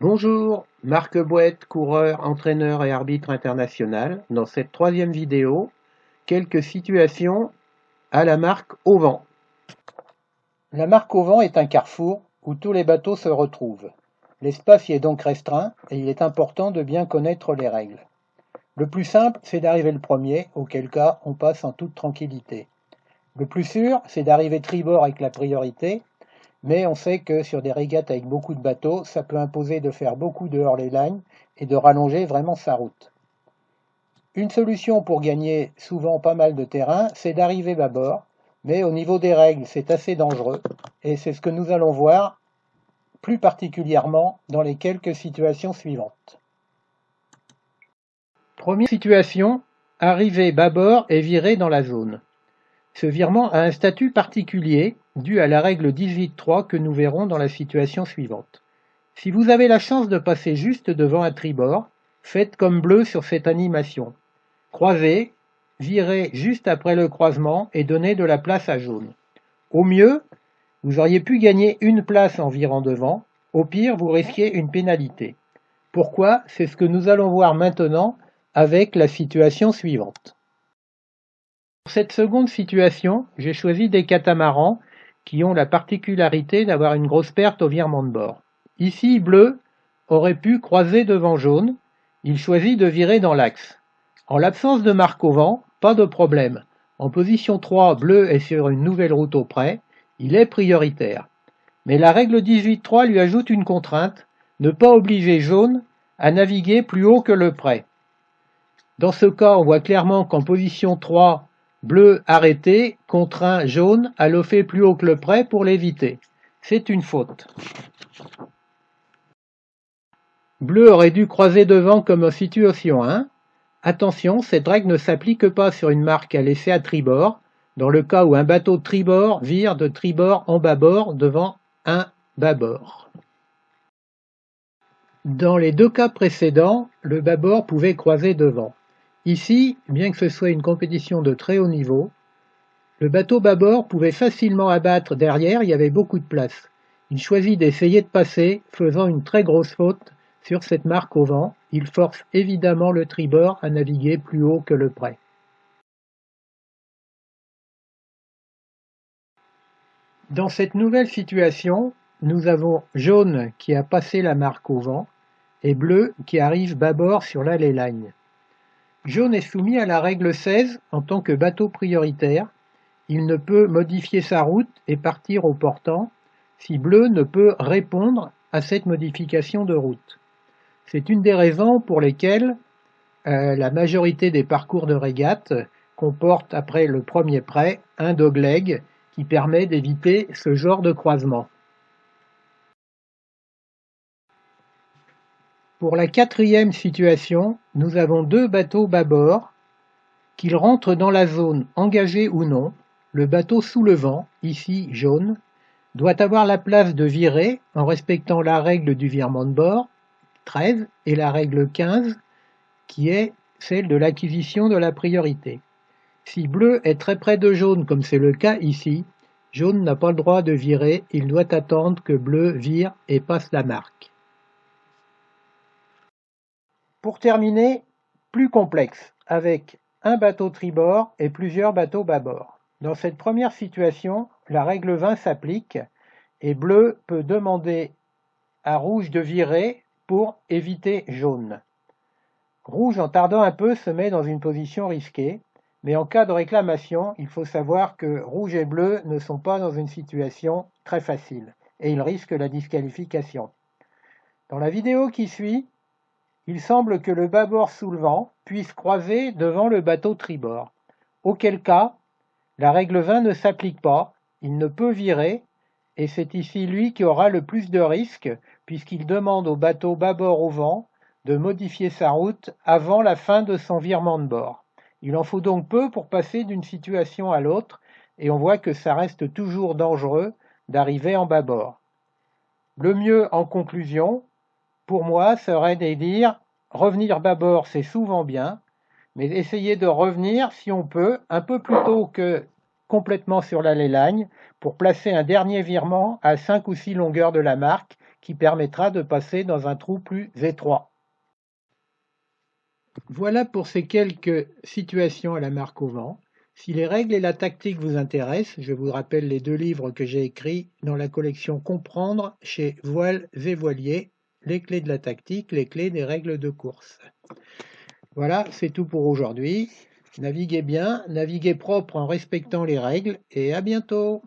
Bonjour, Marc Bouette, coureur, entraîneur et arbitre international. Dans cette troisième vidéo, quelques situations à la marque au vent. La marque au vent est un carrefour où tous les bateaux se retrouvent. L'espace y est donc restreint et il est important de bien connaître les règles. Le plus simple, c'est d'arriver le premier, auquel cas on passe en toute tranquillité. Le plus sûr, c'est d'arriver tribord avec la priorité, mais on sait que sur des régates avec beaucoup de bateaux, ça peut imposer de faire beaucoup de hors-les-lignes et de rallonger vraiment sa route. Une solution pour gagner souvent pas mal de terrain, c'est d'arriver bâbord, mais au niveau des règles, c'est assez dangereux, et c'est ce que nous allons voir plus particulièrement dans les quelques situations suivantes. Première situation, arriver bâbord et virer dans la zone. Ce virement a un statut particulier dû à la règle 18.3 que nous verrons dans la situation suivante. Si vous avez la chance de passer juste devant un tribord, faites comme bleu sur cette animation. Croisez, virez juste après le croisement et donnez de la place à jaune. Au mieux, vous auriez pu gagner une place en virant devant, au pire vous risquiez une pénalité. Pourquoi? C'est ce que nous allons voir maintenant avec la situation suivante. Pour cette seconde situation, j'ai choisi des catamarans qui ont la particularité d'avoir une grosse perte au virement de bord. Ici, bleu aurait pu croiser devant jaune, il choisit de virer dans l'axe. En l'absence de marque au vent, pas de problème. En position 3, bleu est sur une nouvelle route au près, il est prioritaire. Mais la règle 18.3 lui ajoute une contrainte, ne pas obliger jaune à naviguer plus haut que le près. Dans ce cas, on voit clairement qu'en position 3, bleu arrêté contraint jaune à lofer plus haut que le près pour l'éviter. C'est une faute. Bleu aurait dû croiser devant comme en situation 1. Attention, cette règle ne s'applique pas sur une marque à laisser à tribord, dans le cas où un bateau de tribord vire de tribord en bâbord devant un bâbord. Dans les deux cas précédents, le bâbord pouvait croiser devant. Ici, bien que ce soit une compétition de très haut niveau, le bateau bâbord pouvait facilement abattre derrière, il y avait beaucoup de place. Il choisit d'essayer de passer, faisant une très grosse faute sur cette marque au vent. Il force évidemment le tribord à naviguer plus haut que le près. Dans cette nouvelle situation, nous avons jaune qui a passé la marque au vent et bleu qui arrive bâbord sur la leyline. Jaune est soumis à la règle 16 en tant que bateau prioritaire. Il ne peut modifier sa route et partir au portant si bleu ne peut répondre à cette modification de route. C'est une des raisons pour lesquelles la majorité des parcours de régate comportent après le premier prêt un dogleg qui permet d'éviter ce genre de croisement. Pour la quatrième situation, nous avons deux bateaux bâbord, qu'ils rentrent dans la zone engagée ou non. Le bateau sous le vent, ici jaune, doit avoir la place de virer en respectant la règle du virement de bord, 13, et la règle 15, qui est celle de l'acquisition de la priorité. Si bleu est très près de jaune, comme c'est le cas ici, jaune n'a pas le droit de virer, il doit attendre que bleu vire et passe la marque. Pour terminer, plus complexe, avec un bateau tribord et plusieurs bateaux bâbord. Dans cette première situation, la règle 20 s'applique et bleu peut demander à rouge de virer pour éviter jaune. Rouge, en tardant un peu, se met dans une position risquée, mais en cas de réclamation, il faut savoir que rouge et bleu ne sont pas dans une situation très facile et ils risquent la disqualification. Dans la vidéo qui suit, il semble que le bâbord sous le vent puisse croiser devant le bateau tribord, auquel cas la règle 20 ne s'applique pas, il ne peut virer, et c'est ici lui qui aura le plus de risques, puisqu'il demande au bateau bâbord au vent de modifier sa route avant la fin de son virement de bord. Il en faut donc peu pour passer d'une situation à l'autre, et on voit que ça reste toujours dangereux d'arriver en bâbord. Le mieux en conclusion, pour moi, serait de dire revenir bâbord, c'est souvent bien, mais essayer de revenir, si on peut, un peu plus tôt que complètement sur la leyline, pour placer un dernier virement à 5 ou 6 longueurs de la marque, qui permettra de passer dans un trou plus étroit. Voilà pour ces quelques situations à la marque au vent. Si les règles et la tactique vous intéressent, je vous rappelle les 2 livres que j'ai écrits dans la collection Comprendre chez Voiles et Voiliers, les clés de la tactique, les clés des règles de course. Voilà, c'est tout pour aujourd'hui. Naviguez bien, naviguez propre en respectant les règles et à bientôt.